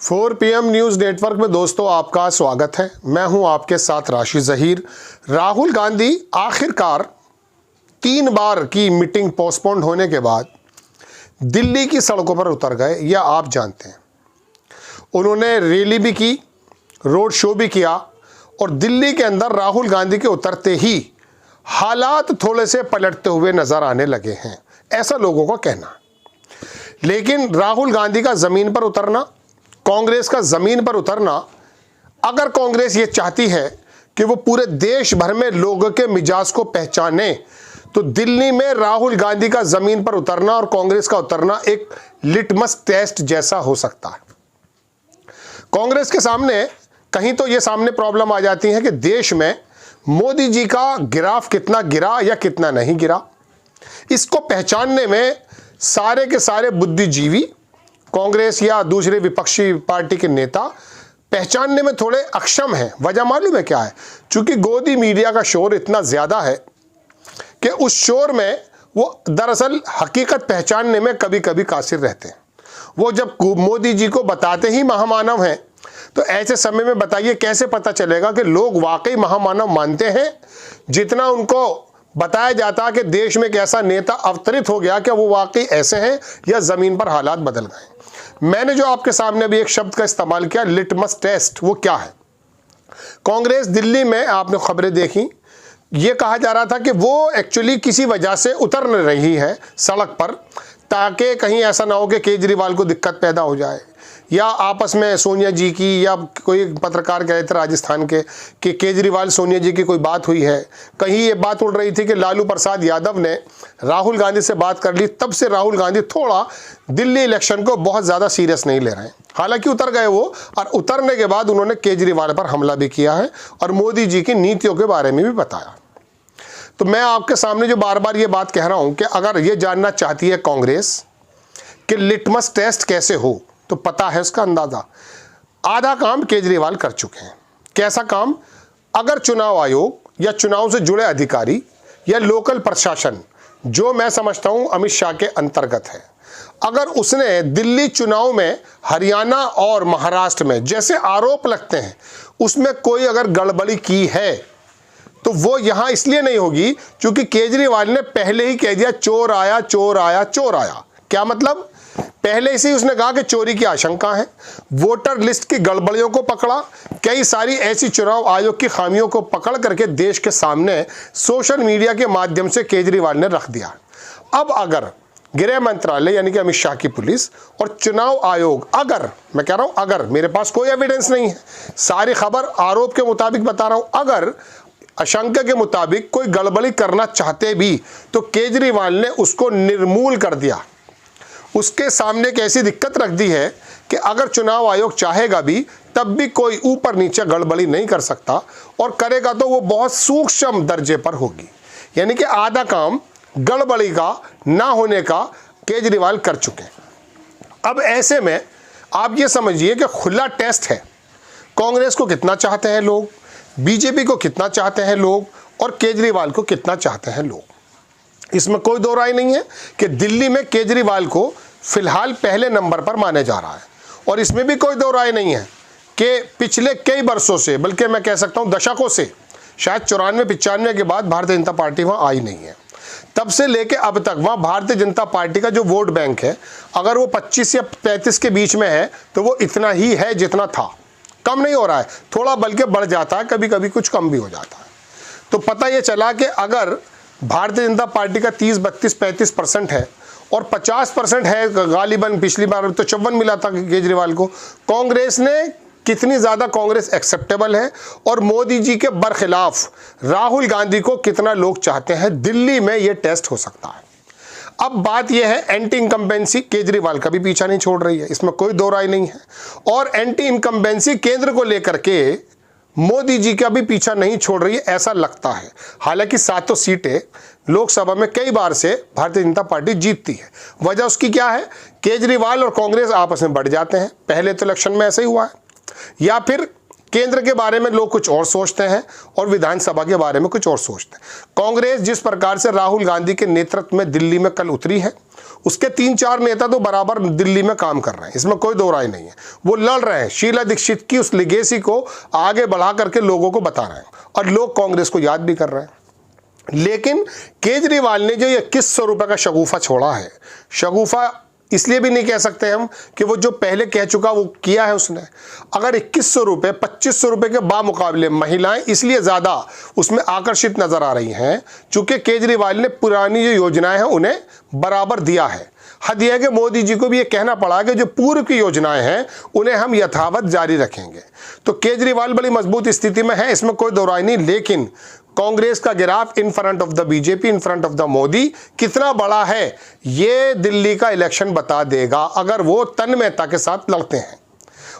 4 PM news network में दोस्तों आपका स्वागत है। मैं हूं आपके साथ राशि ज़हीर। राहुल गांधी आखिरकार 3 बार की मीटिंग पोस्टपोन्ड होने के बाद दिल्ली की सड़कों पर उतर गए, यह आप जानते हैं। उन्होंने रैली भी की, रोड शो भी किया और दिल्ली के अंदर राहुल गांधी के उतरते ही हालात थोड़े से पलटते हुए नजर आने लगे हैं, ऐसा लोगों का कहना। लेकिन राहुल गांधी का ज़मीन पर उतरना, कांग्रेस का ज़मीन पर उतरना, अगर कांग्रेस ये चाहती है कि वो पूरे देश भर में लोगों के मिजाज को पहचाने, तो दिल्ली में राहुल गांधी का ज़मीन पर उतरना और कांग्रेस का उतरना एक लिटमस टेस्ट जैसा हो सकता है। कांग्रेस के सामने कहीं तो ये सामने प्रॉब्लम आ जाती है कि देश में मोदी जी का ग्राफ कितना गिरा या कितना नहीं गिरा। इसको पहचानने में सारे के सारे बुद्धिजीवी, कांग्रेस या दूसरे विपक्षी पार्टी के नेता पहचानने में थोड़े अक्षम हैं। वजह मालूम है क्या है? चूंकि गोदी मीडिया का शोर इतना ज़्यादा है कि उस शोर में वो दरअसल हकीकत पहचानने में कभी कभी कासिर रहते हैं। वो जब मोदी जी को बताते ही महामानव हैं, तो ऐसे समय में बताइए कैसे पता चलेगा कि लोग वाकई महामानव मानते हैं? जितना उनको बताया जाता कि देश में एक ऐसा नेता अवतरित हो गया कि वो वाकई ऐसे हैं या ज़मीन पर हालात बदल गए। मैंने जो आपके सामने अभी एक शब्द का इस्तेमाल किया, लिटमस टेस्ट, वो क्या है? कांग्रेस दिल्ली में, आपने खबरें देखी, ये कहा जा रहा था कि वो एक्चुअली किसी वजह से उतर नहीं रही है सड़क पर, ताकि कहीं ऐसा ना हो कि केजरीवाल को दिक्कत पैदा हो जाए, या आपस में सोनिया जी की, या कोई पत्रकार कह रहे थे राजस्थान के कि केजरीवाल सोनिया जी की कोई बात हुई है। कहीं ये बात उड़ रही थी कि लालू प्रसाद यादव ने राहुल गांधी से बात कर ली, तब से राहुल गांधी थोड़ा दिल्ली इलेक्शन को बहुत ज़्यादा सीरियस नहीं ले रहे हैं। हालांकि उतर गए वो, और उतरने के बाद उन्होंने केजरीवाल पर हमला भी किया है और मोदी जी की नीतियों के बारे में भी बताया। तो मैं आपके सामने जो बार बार ये बात कह रहा हूँ कि अगर ये जानना चाहती है कांग्रेस कि लिटमस टेस्ट कैसे हो, तो पता है उसका अंदाज़ा। आधा काम केजरीवाल कर चुके हैं। कैसा काम? अगर चुनाव आयोग या चुनाव से जुड़े अधिकारी या लोकल प्रशासन, जो मैं समझता हूं अमित शाह के अंतर्गत है, अगर उसने दिल्ली चुनाव में हरियाणा और महाराष्ट्र में जैसे आरोप लगते हैं उसमें कोई अगर गड़बड़ी की है, तो वो यहां इसलिए नहीं होगी क्योंकि केजरीवाल ने पहले ही कह दिया चोर आया चोर आया चोर आया। क्या मतलब? पहले से ही उसने कहा कि चोरी की आशंका है, वोटर लिस्ट की गड़बड़ियों को पकड़ा, कई सारी ऐसी चुनाव आयोग की खामियों को पकड़ करके देश के सामने सोशल मीडिया के माध्यम से केजरीवाल ने रख दिया। अब अगर गृह मंत्रालय यानी कि अमित शाह की पुलिस और चुनाव आयोग, अगर मैं कह रहा हूं अगर, मेरे पास कोई एविडेंस नहीं है, सारी खबर आरोप के मुताबिक बता रहा हूं, अगर आशंका के मुताबिक कोई गड़बड़ी करना चाहते भी तो केजरीवाल ने उसको निर्मूल कर दिया। उसके सामने एक ऐसी दिक्कत रख दी है कि अगर चुनाव आयोग चाहेगा भी तब भी कोई ऊपर नीचे गड़बड़ी नहीं कर सकता, और करेगा तो वो बहुत सूक्ष्म दर्जे पर होगी। यानी कि आधा काम गड़बड़ी का ना होने का केजरीवाल कर चुके हैं। अब ऐसे में आप ये समझिए कि खुला टेस्ट है। कांग्रेस को कितना चाहते हैं लोग, बीजेपी को कितना चाहते हैं लोग, और केजरीवाल को कितना चाहते हैं लोग। इसमें कोई दो राय नहीं है कि दिल्ली में केजरीवाल को फिलहाल पहले नंबर पर माने जा रहा है, और इसमें भी कोई दो राय नहीं है कि पिछले कई वर्षों से, बल्कि मैं कह सकता हूं दशकों से, शायद 94-95 के बाद भारतीय जनता पार्टी वहां आई नहीं है, तब से लेके अब तक वहां भारतीय जनता पार्टी का जो वोट बैंक है, अगर वो 25 या 35 के बीच में है तो वो इतना ही है जितना था, कम नहीं हो रहा है, थोड़ा बल्कि बढ़ जाता है, कभी कभी कुछ कम भी हो जाता है। तो पता ये चला कि अगर भारतीय जनता पार्टी का 30, 32, 35% है और 50% है गालिबन, पिछली बार तो 54 मिला था केजरीवाल को, कांग्रेस ने कितनी ज़्यादा कांग्रेस एक्सेप्टेबल है और मोदी जी के बरखिलाफ राहुल गांधी को कितना लोग चाहते हैं, दिल्ली में ये टेस्ट हो सकता है। अब बात यह है, एंटी इनकम्बेंसी केजरीवाल का भी पीछा नहीं छोड़ रही है, इसमें कोई दो राय नहीं है, और एंटी इनकम्बेंसी केंद्र को लेकर के मोदी जी का भी पीछा नहीं छोड़ रही है, ऐसा लगता है। हालांकि 7 सीटें लोकसभा में कई बार से भारतीय जनता पार्टी जीतती है। वजह उसकी क्या है? केजरीवाल और कांग्रेस आपस में बढ़ जाते हैं, पहले तो इलेक्शन में ऐसा ही हुआ है, या फिर केंद्र के बारे में लोग कुछ और सोचते हैं और विधानसभा के बारे में कुछ और सोचते हैं। कांग्रेस जिस प्रकार से राहुल गांधी के नेतृत्व में दिल्ली में कल उतरी है, उसके 3-4 नेता तो बराबर दिल्ली में काम कर रहे हैं, इसमें कोई दो राय नहीं है। वो लड़ रहे हैं, शीला दीक्षित की उस लेगेसी को आगे बढ़ा करके लोगों को बता रहे हैं और लोग कांग्रेस को याद भी कर रहे हैं। लेकिन केजरीवाल ने जो 2100 रुपये का शगुफा छोड़ा है, शगुफा इसलिए भी नहीं कह सकते हम कि वो जो पहले कह चुका वो किया है उसने। अगर 2100 रुपये 2500 रुपये के बामुकाबले महिलाएं इसलिए ज़्यादा उसमें आकर्षित नज़र आ रही हैं चूँकि केजरीवाल ने पुरानी जो योजनाएं हैं उन्हें बराबर दिया है। हद यह है कि मोदी जी को भी ये कहना पड़ा कि जो पूर्व की योजनाएं हैं उन्हें हम यथावत जारी रखेंगे। तो केजरीवाल बड़ी मजबूत स्थिति में है, इसमें कोई दो राय नहीं। लेकिन कांग्रेस का graph in front of the BJP, in front of the Modi कितना बड़ा है ये दिल्ली का इलेक्शन बता देगा अगर वो तन्मयता के साथ लड़ते हैं।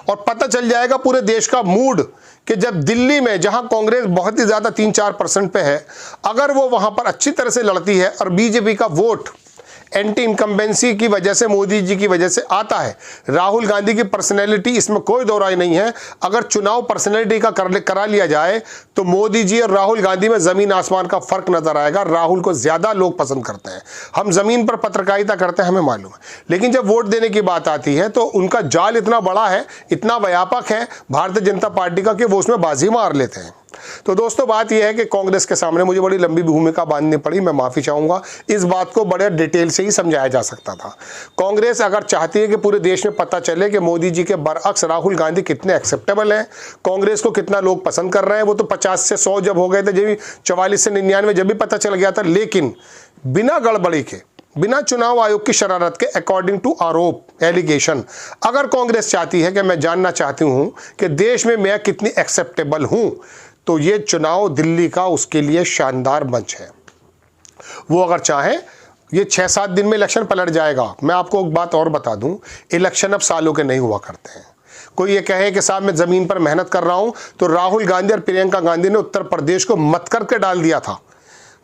और पता चल जाएगा पूरे देश का मूड कि जब दिल्ली में जहां कांग्रेस बहुत ही ज़्यादा 3-4% पे है, अगर वो वहां पर अच्छी तरह से लड़ती है और बीजेपी का वोट एंटी इनकम्बेंसी की वजह से, मोदी जी की वजह से आता है। राहुल गांधी की पर्सनैलिटी, इसमें कोई दो राय नहीं है। अगर चुनाव पर्सनैलिटी का करा लिया जाए तो मोदी जी और राहुल गांधी में ज़मीन आसमान का फ़र्क नज़र आएगा। राहुल को ज़्यादा लोग पसंद करते हैं। हम ज़मीन पर पत्रकारिता करते हैं, हमें मालूम है, लेकिन जब वोट देने की बात आती है तो उनका जाल इतना बड़ा है, इतना व्यापक है भारतीय जनता पार्टी का कि वो उसमें बाजी मार लेते हैं। तो दोस्तों बात यह है कि कांग्रेस के सामने मुझे बड़ी लंबी भूमिका बांधनी पड़ी, मैं माफ़ी चाहूँगा। इस बात को बड़े डिटेल से ही समझाया जा सकता था। कांग्रेस अगर चाहती है कि पूरे देश में पता चले कि मोदी जी के बरअक्स राहुल गांधी कितने एक्सेप्टेबल हैं, कांग्रेस को कितना लोग पसंद कर रहे हैं, वो तो 50 से 100 जब हो गए थे, जब 44 से 99 जब भी पता चल गया था। लेकिन बिना गड़बड़ी के, बिना चुनाव आयोग की शरारत के, अकॉर्डिंग टू आरोप एलिगेशन, अगर कांग्रेस चाहती है कि मैं जानना चाहती हूँ कि देश में मैं कितनी एक्सेप्टेबल हूँ, तो ये चुनाव दिल्ली का उसके लिए शानदार मंच है। वो अगर चाहें, ये 6-7 दिन में इलेक्शन पलट जाएगा। मैं आपको एक बात और बता दूं, इलेक्शन अब सालों के नहीं हुआ करते हैं। कोई ये कहे कि साहब मैं ज़मीन पर मेहनत कर रहा हूं, तो राहुल गांधी और प्रियंका गांधी ने उत्तर प्रदेश को मत करके डाल दिया था।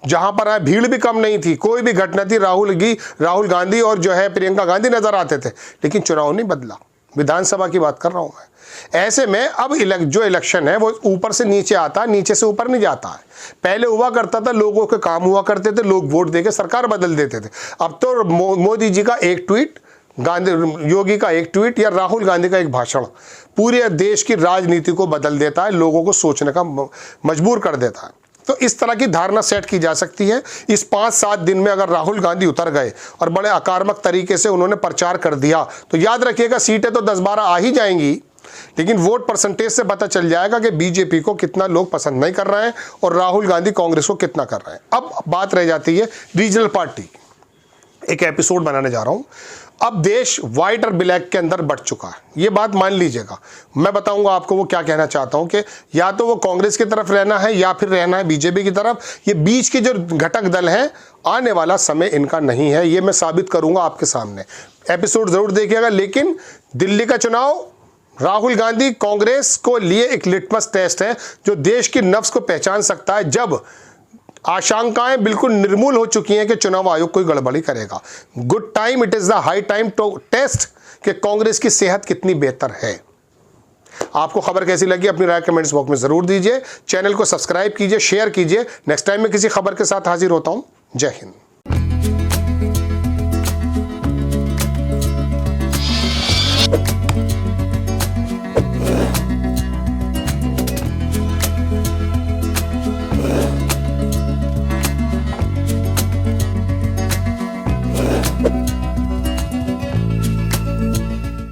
जहां पर भीड़ भी कम नहीं थी, कोई भी घटना थी, राहुल गांधी और जो है प्रियंका गांधी नजर आते थे, लेकिन चुनाव नहीं बदला। विधानसभा की बात कर रहा हूं मैं। ऐसे में अब जो इलेक्शन है वो ऊपर से नीचे आता है, नीचे से ऊपर नहीं जाता है। पहले हुआ करता था, लोगों के काम हुआ करते थे, लोग वोट देके सरकार बदल देते थे। अब तो मोदी जी का एक ट्वीट, योगी का एक ट्वीट या राहुल गांधी का एक भाषण पूरे देश की राजनीति को बदल देता है, लोगों को सोचने का मजबूर कर देता है। तो इस तरह की धारणा सेट की जा सकती है। इस 5-7 दिन में अगर राहुल गांधी उतर गए और बड़े आक्रामक तरीके से उन्होंने प्रचार कर दिया, तो याद रखिएगा सीटें तो 10-12 आ ही जाएंगी, लेकिन वोट परसेंटेज से पता चल जाएगा कि बीजेपी को कितना लोग पसंद नहीं कर रहे हैं और राहुल गांधी कांग्रेस को कितना कर रहे हैं। अब बात रह जाती है रीजनल पार्टी। एक एपिसोड बनाने जा रहा हूं। अब देश व्हाइट और ब्लैक के अंदर बढ़ चुका है, ये बात मान लीजिएगा। मैं बताऊंगा आपको वो क्या कहना चाहता हूं कि या तो वो कांग्रेस की तरफ रहना है या फिर रहना है बीजेपी की तरफ। ये बीच के जो घटक दल हैं, आने वाला समय इनका नहीं है, ये मैं साबित करूंगा आपके सामने। एपिसोड जरूर देखिएगा। लेकिन दिल्ली का चुनाव राहुल गांधी कांग्रेस को लिए एक लिटमस टेस्ट है जो देश की नफ्स को पहचान सकता है, जब आशंकाएं बिल्कुल निर्मूल हो चुकी हैं कि चुनाव आयोग कोई गड़बड़ी करेगा। Good time, it is the high time to test कि कांग्रेस की सेहत कितनी बेहतर है। आपको खबर कैसी लगी अपनी राय कमेंट्स बॉक्स में जरूर दीजिए। चैनल को सब्सक्राइब कीजिए, शेयर कीजिए। नेक्स्ट टाइम मैं किसी खबर के साथ हाजिर होता हूं। जय हिंद।